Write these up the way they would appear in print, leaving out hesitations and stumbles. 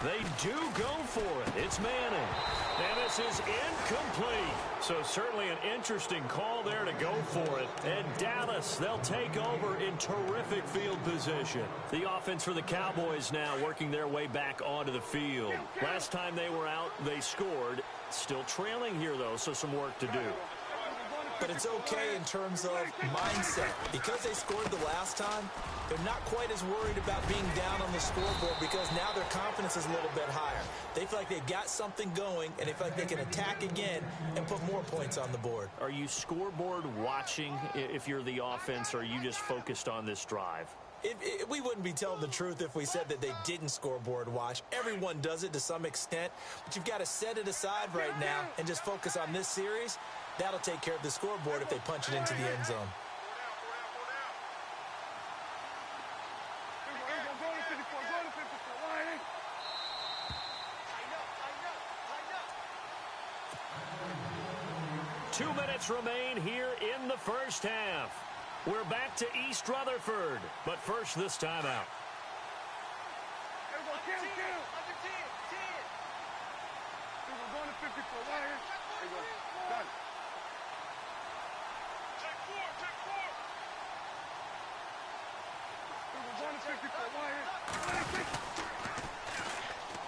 They do go for it. It's Manning. And this is incomplete. So certainly an interesting call there to go for it. And Dallas, they'll take over in terrific field position. The offense for the Cowboys now working their way back onto the field. Last time they were out, they scored. Still trailing here, though, so some work to do. But it's okay in terms of mindset. Because they scored the last time, they're not quite as worried about being down on the scoreboard because now their confidence is a little bit higher. They feel like they've got something going, and they feel like they can attack again and put more points on the board. Are you scoreboard watching if you're the offense, or are you just focused on this drive? We wouldn't be telling the truth if we said that they didn't scoreboard watch. Everyone does it to some extent, but you've got to set it aside right now and just focus on this series. That'll take care of the scoreboard if they punch it into the end zone. Two minutes remain here in the first half. We're back to East Rutherford, but first this timeout.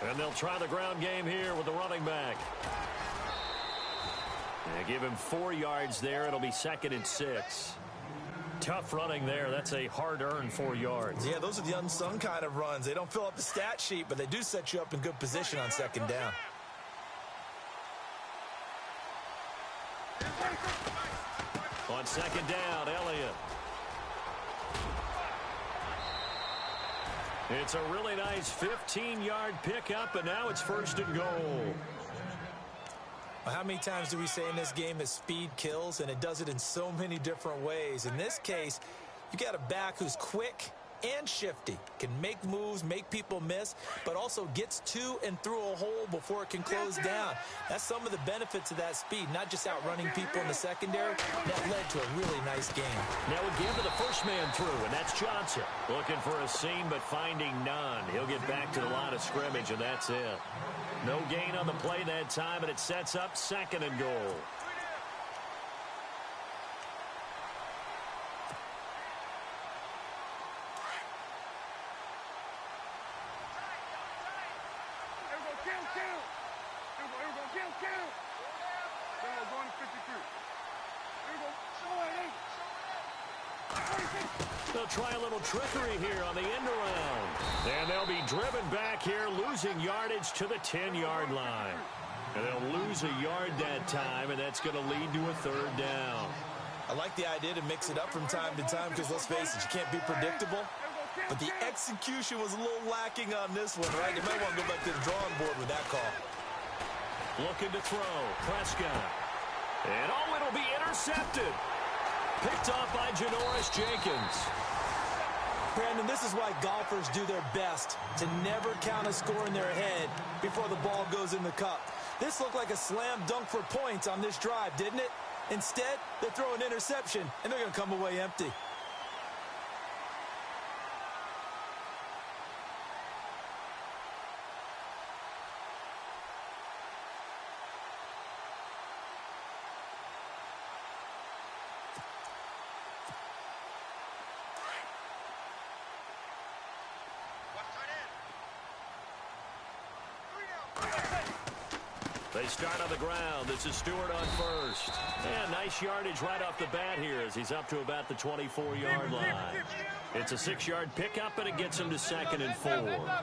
And they'll try the ground game here with the running back. They give him 4 yards there. It'll be 2nd and 6. Tough running there. That's a hard-earned 4 yards. Yeah, those are the unsung kind of runs. They don't fill up the stat sheet, but they do set you up in good position on 2nd down. On 2nd down, Elliott. It's a really nice 15-yard pickup, and now it's 1st and goal. Well, how many times do we say in this game that speed kills, and it does it in so many different ways? In this case, you got a back who's quick and shifty, can make moves, make people miss, but also gets to and through a hole before it can close down. That's some of the benefits of that speed, not just outrunning people in the secondary. That led to a really nice game. Now we give to the first man through, and that's Johnson. Looking for a seam, but finding none. He'll get back to the line of scrimmage, and that's it. No gain on the play that time, and it sets up 2nd and goal. They'll try a little trickery here on the end around. And they'll be driven back here, losing yardage to the 10-yard line. And they'll lose a yard that time, and that's going to lead to a 3rd down. I like the idea to mix it up from time to time because, let's face it, you can't be predictable. But the execution was a little lacking on this one, right? You might want to go back to the drawing board with that call. Looking to throw. Prescott. And, oh, it'll be intercepted. Picked off by Janoris Jenkins. Brandon, this is why golfers do their best to never count a score in their head before the ball goes in the cup. This looked like a slam dunk for points on this drive, didn't it? Instead, they throw an interception, and they're going to come away empty. They start on the ground. This is Stewart on first. And nice yardage right off the bat here as he's up to about the 24-yard line. It's a 6-yard pickup, and it gets him to 2nd and 4.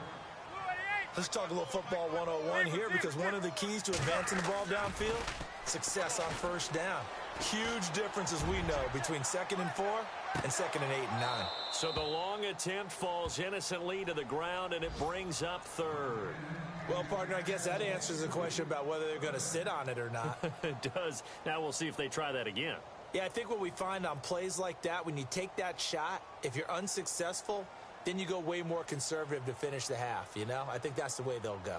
Let's talk a little football 101 here because one of the keys to advancing the ball downfield, success on 1st down. Huge difference, as we know, between 2nd and 4 and 2nd and 8 and 9. So the long attempt falls innocently to the ground, and it brings up 3rd. Well, partner, I guess that answers the question about whether they're going to sit on it or not. It does. Now we'll see if they try that again. Yeah, I think what we find on plays like that, when you take that shot, if you're unsuccessful, then you go way more conservative to finish the half, you know? I think that's the way they'll go.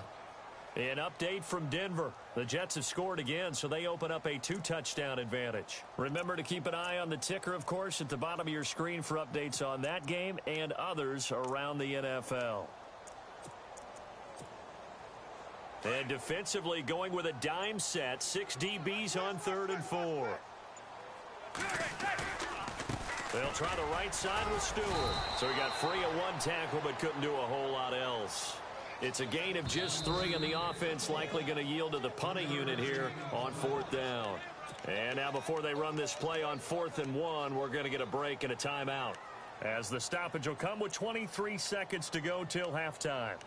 An update from Denver. The Jets have scored again, so they open up a 2-touchdown advantage. Remember to keep an eye on the ticker, of course, at the bottom of your screen for updates on that game and others around the NFL. And defensively going with a dime set. 6 DBs on 3rd and 4. They'll try the right side with Stewart. So he got free of 1 tackle but couldn't do a whole lot else. It's a gain of just 3, and the offense likely going to yield to the punting unit here on 4th down. And now before they run this play on 4th and 1, we're going to get a break and a timeout, as the stoppage will come with 23 seconds to go till halftime.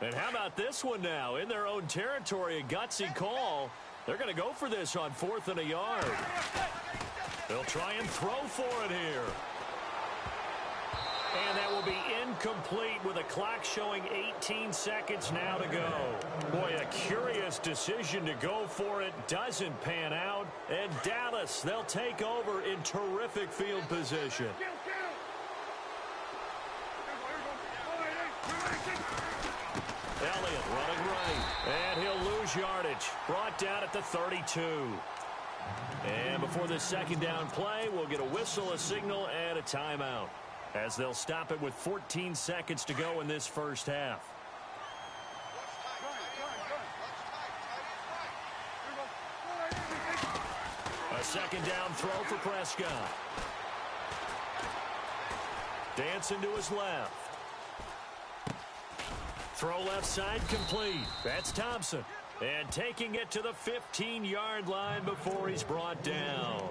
And how about this one now? In their own territory, a gutsy call. They're going to go for this on 4th and a yard. They'll try and throw for it here. And that will be incomplete with a clock showing 18 seconds now to go. Boy, a curious decision to go for it. Doesn't pan out. And Dallas, they'll take over in terrific field position. Elliott running right, and he'll lose yardage. Brought down at the 32. And before this 2nd down play, we'll get a whistle, a signal, and a timeout, as they'll stop it with 14 seconds to go in this first half. A 2nd down throw for Prescott. Dancing to his left. Throw left side complete. That's Thompson. And taking it to the 15-yard line before he's brought down.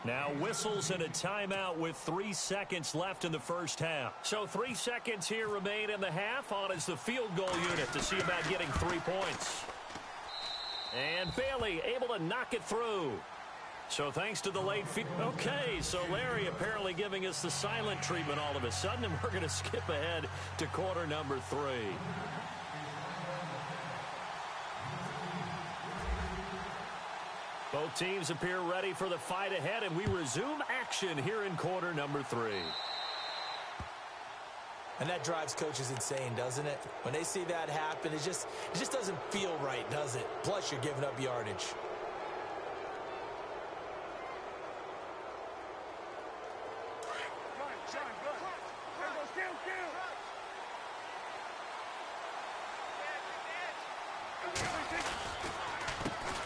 Now whistles and a timeout with 3 seconds left in the first half. So 3 seconds here remain in the half. On is the field goal unit to see about getting 3 points. And Bailey able to knock it through. So thanks to the late feed. Okay, so Larry apparently giving us the silent treatment all of a sudden, and we're going to skip ahead to quarter number 3. Both teams appear ready for the fight ahead, and we resume action here in quarter number 3. And that drives coaches insane, doesn't it? When they see that happen, it just doesn't feel right, does it? Plus, you're giving up yardage.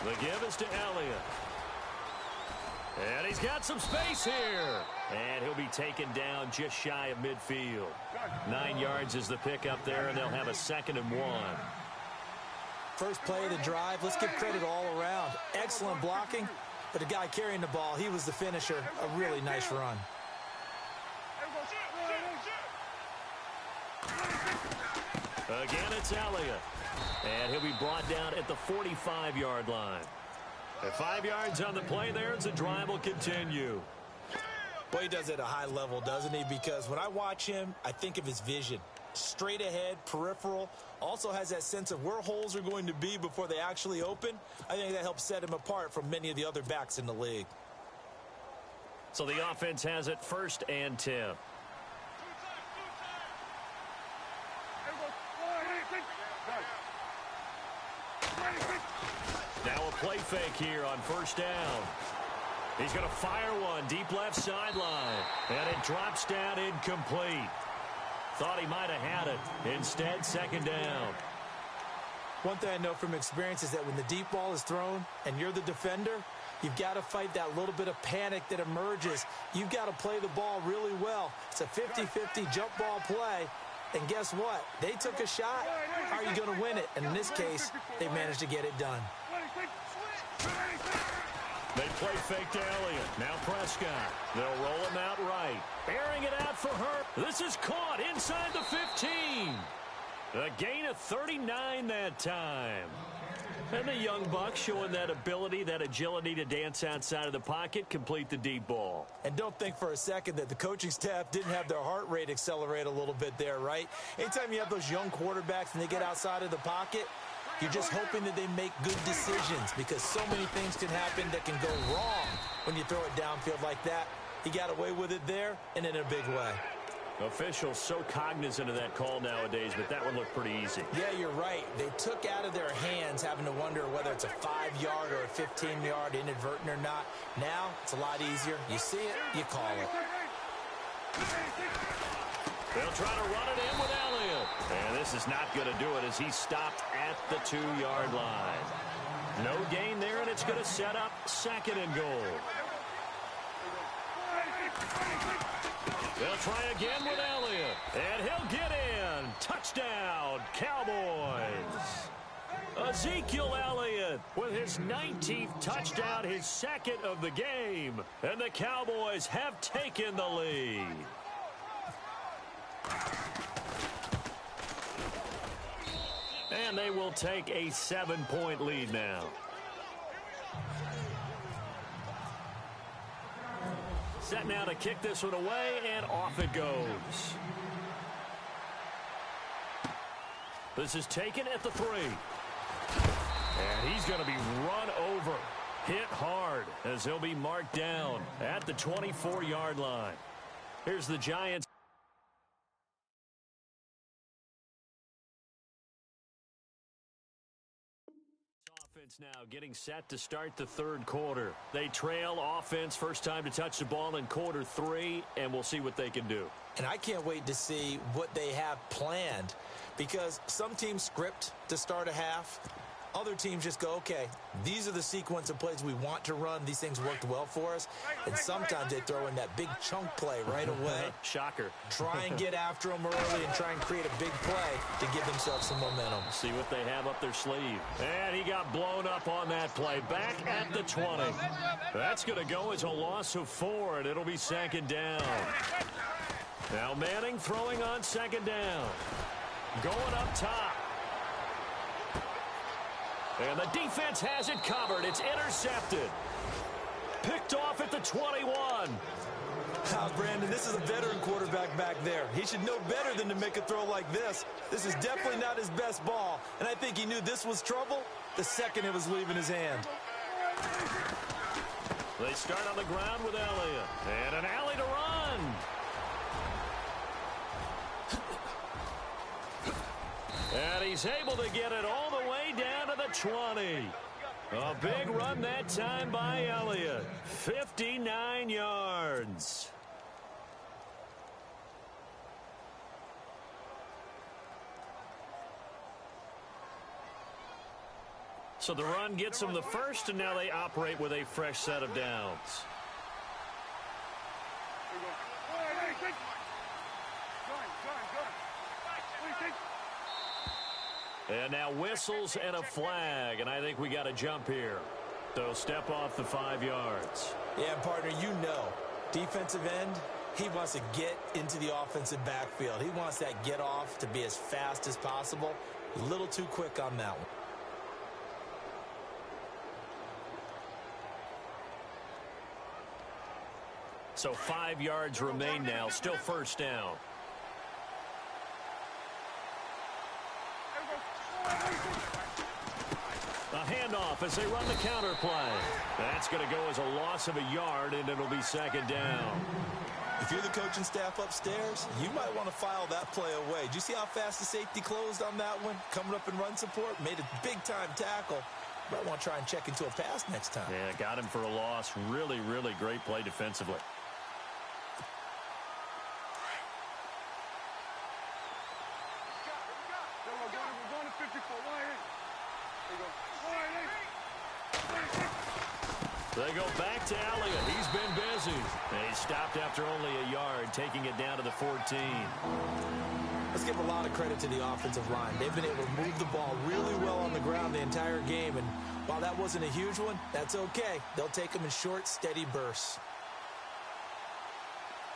The give is to Elliott. And he's got some space here. And he'll be taken down just shy of midfield. 9 yards is the pickup there, and they'll have a 2nd and 1. First play of the drive, let's give credit all around. Excellent blocking, but the guy carrying the ball, he was the finisher. A really nice run. Again, it's Elliott. And he'll be brought down at the 45-yard line. At 5 yards on the play there, as the drive will continue. Boy, he does it at a high level, doesn't he? Because when I watch him, I think of his vision. Straight ahead, peripheral. Also has that sense of where holes are going to be before they actually open. I think that helps set him apart from many of the other backs in the league. So the offense has it 1st and 10. Now a play fake here on 1st down. He's going to fire one deep left sideline. And it drops down incomplete. Thought he might have had it. Instead, 2nd down. One thing I know from experience is that when the deep ball is thrown and you're the defender, you've got to fight that little bit of panic that emerges. You've got to play the ball really well. It's a 50-50 jump ball play. And guess what? They took a shot. How are you going to win it? And in this case, they managed to get it done. They play fake to Elliott. Now Prescott. They'll roll him out right. Airing it out for her. This is caught inside the 15. A gain of 39 that time. And the young buck showing that ability, that agility to dance outside of the pocket, complete the deep ball. And don't think for a second that the coaching staff didn't have their heart rate accelerate a little bit there, right? Anytime you have those young quarterbacks and they get outside of the pocket, You're just hoping that they make good decisions because so many things can happen that can go wrong when you throw it downfield like that. He got away with it there and in a big way. Officials so cognizant of that call nowadays, but that one looked pretty easy. Yeah, you're right. They took out of their hands having to wonder whether it's a 5-yard or a 15-yard inadvertent or not. Now, it's a lot easier. You see it, you call it. They'll try to run it in with Elliott. And this is not going to do it as he stopped at the 2-yard line. No gain there, and it's going to set up 2nd and goal. They'll try again with Elliott, and he'll get in. Touchdown, Cowboys. Ezekiel Elliott with his 19th touchdown, his 2nd of the game. And the Cowboys have taken the lead. And they will take a 7-point lead now. Set now to kick this one away, and off it goes. This is taken at the 3. And he's going to be run over, hit hard, as he'll be marked down at the 24-yard line. Here's the Giants. Now getting set to start the 3rd quarter. They trail offense first time to touch the ball in quarter 3, and we'll see what they can do. And I can't wait to see what they have planned because some teams script to start a half. Other teams just go, okay, these are the sequence of plays we want to run. These things worked well for us. And sometimes they throw in that big chunk play right away. Shocker. Try and get after them early and try and create a big play to give themselves some momentum. See what they have up their sleeve. And he got blown up on that play. Back at the 20. That's going to go as a loss of 4, and it'll be 2nd down. Now Manning throwing on 2nd down. Going up top. And the defense has it covered. It's intercepted. Picked off at the 21. Brandon, this is a veteran quarterback back there. He should know better than to make a throw like this. This is definitely not his best ball. And I think he knew this was trouble the second it was leaving his hand. They start on the ground with Elliott. And an alley to run. And he's able to get it all the way down to the 20. A big run that time by Elliott. 59 yards. So the run gets them the first, and now they operate with a fresh set of downs. And now whistles and a flag, and I think we got a jump here. They'll step off the 5 yards. Yeah, partner, you know, defensive end, he wants to get into the offensive backfield. He wants that get off to be as fast as possible. A little too quick on that one. So 5 yards remain now, still first down. A handoff as they run the counter play. That's going to go as a loss of a yard, and it'll be 2nd down. If you're the coaching staff upstairs, you might want to file that play away. Did you see how fast the safety closed on that one? Coming up in run support, made a big-time tackle. Might want to try and check into a pass next time. Yeah, got him for a loss. Really, really great play defensively. They go back to Elliott. He's been busy. And he stopped after only a yard, taking it down to the 14. Let's give a lot of credit to the offensive line. They've been able to move the ball really well on the ground the entire game. And while that wasn't a huge one, that's okay. They'll take them in short, steady bursts.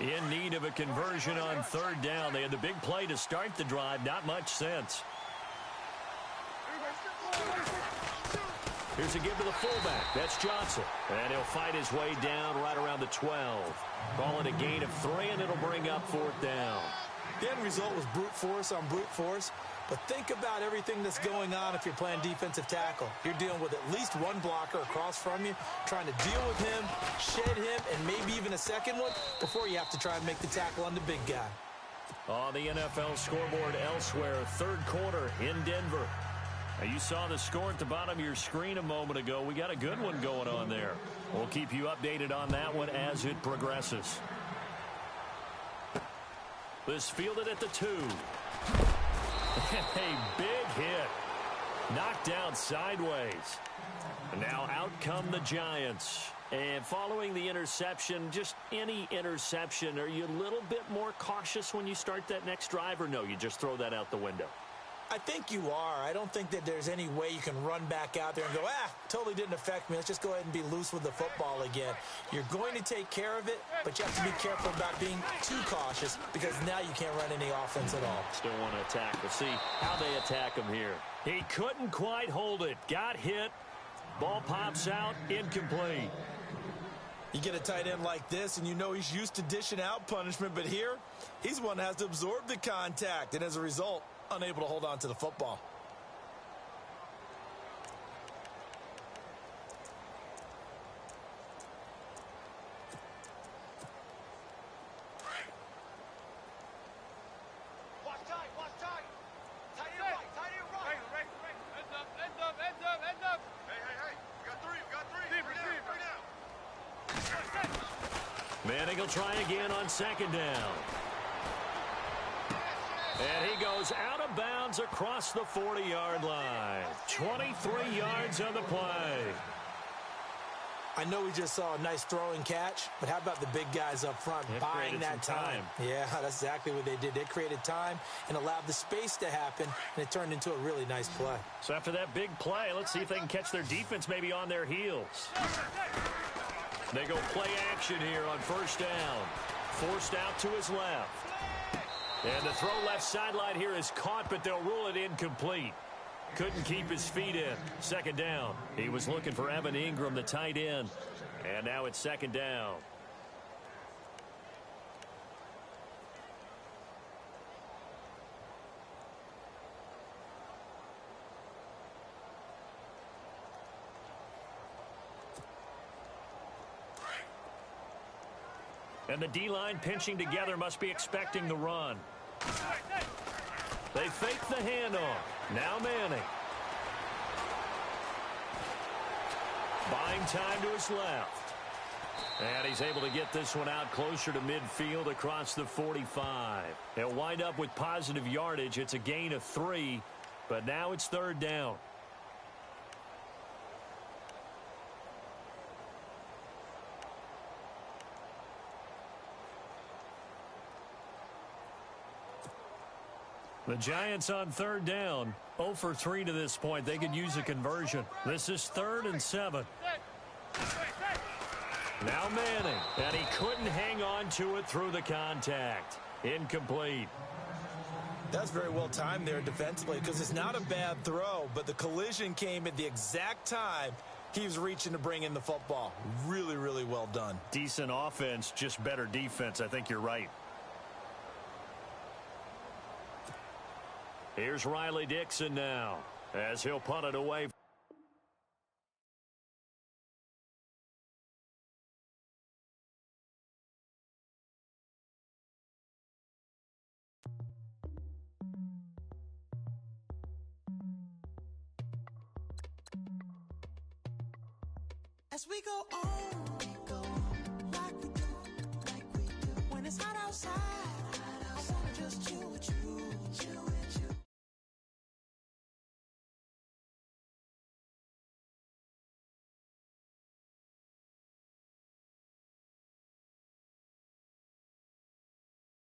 In need of a conversion on 3rd down. They had the big play to start the drive. Not much sense. Here's a give to the fullback. That's Johnson. And he'll fight his way down right around the 12. Call it a gain of 3, and it'll bring up 4th down. The end result was brute force on brute force. But think about everything that's going on if you're playing defensive tackle. You're dealing with at least one blocker across from you, trying to deal with him, shed him, and maybe even a second one before you have to try and make the tackle on the big guy. On the NFL scoreboard elsewhere, third quarter in Denver. Now, you saw the score at the bottom of your screen a moment ago. We got a good one going on there. We'll keep you updated on that one as it progresses. This fielded at the 2. A big hit. Knocked down sideways. And now out come the Giants. And following the interception, just any interception, are you a little bit more cautious when you start that next drive, or no, you just throw that out the window? I think you are. I don't think that there's any way you can run back out there and go, totally didn't affect me. Let's just go ahead and be loose with the football again. You're going to take care of it, but you have to be careful about being too cautious because now you can't run any offense at all. Still want to attack. We'll see how they attack him here. He couldn't quite hold it. Got hit. Ball pops out. Incomplete. You get a tight end like this, and you know he's used to dishing out punishment, but here, he's one that has to absorb the contact, and as a result, unable to hold on to the football. Watch tight. Tight end right. End up. Hey. We got three. Three down. Manning will try again on second down. And he goes out of bounds across the 40-yard line. 23 yards on the play. I know we just saw a nice throwing catch, but how about the big guys up front buying that time? Yeah, that's exactly what they did. They created time and allowed the space to happen, and it turned into a really nice play. So after that big play, let's see if they can catch their defense maybe on their heels. They go play action here on first down. Forced out to his left. And the throw left sideline here is caught, but they'll rule it incomplete. Couldn't keep his feet in. Second down. He was looking for Evan Ingram, the tight end. And now it's second down. And the D-line pinching together must be expecting the run. They fake the handoff. Now Manning. Buying time to his left. And he's able to get this one out closer to midfield across the 45. They'll wind up with positive yardage. It's a gain of 3, but now it's third down. The Giants on third down, 0 for 3 to this point. They could use a conversion. This is 3rd and 7. Now Manning, and he couldn't hang on to it through the contact. Incomplete. That's very well timed there defensively because it's not a bad throw, but the collision came at the exact time he was reaching to bring in the football. Really, really well done. Decent offense, just better defense. I think you're right. Here's Riley Dixon now as he'll punt it away. As we go on, like we do. When it's hot outside, I wanna just chill with you.